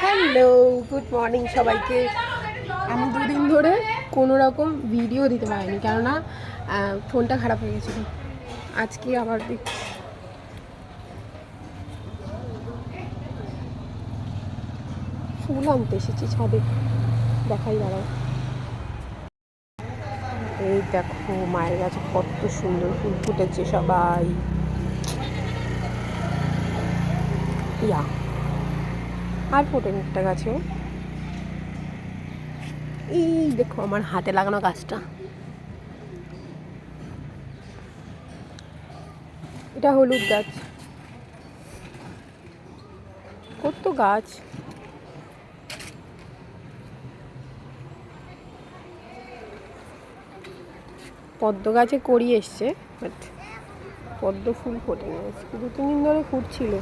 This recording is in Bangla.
হ্যালো, গুড মর্নিং সবাইকে। আমি দুদিন ধরে কোনো রকম ভিডিও দিতে পারিনি, কেননা ফোনটা খারাপ হয়ে গেছিলো। আজকে আবার ফুল আনতে এসেছি ছাদে, দেখাই দাঁড়াও। এই দেখো মায়ের কাছে কত সুন্দর ফুল ফুটেছে সবাই। ইয়া আর ফোটেনি একটা গাছেও। এই দেখো আমার হাতে লাগানো গাছটা, এটা হলুদ গাছ। কত গাছ, পদ্ম গাছে কড়ি এসছে, বাট পদ্ম ফুল ফোটেনি। আজকে 2-3 দিন ধরে ফুটছিল।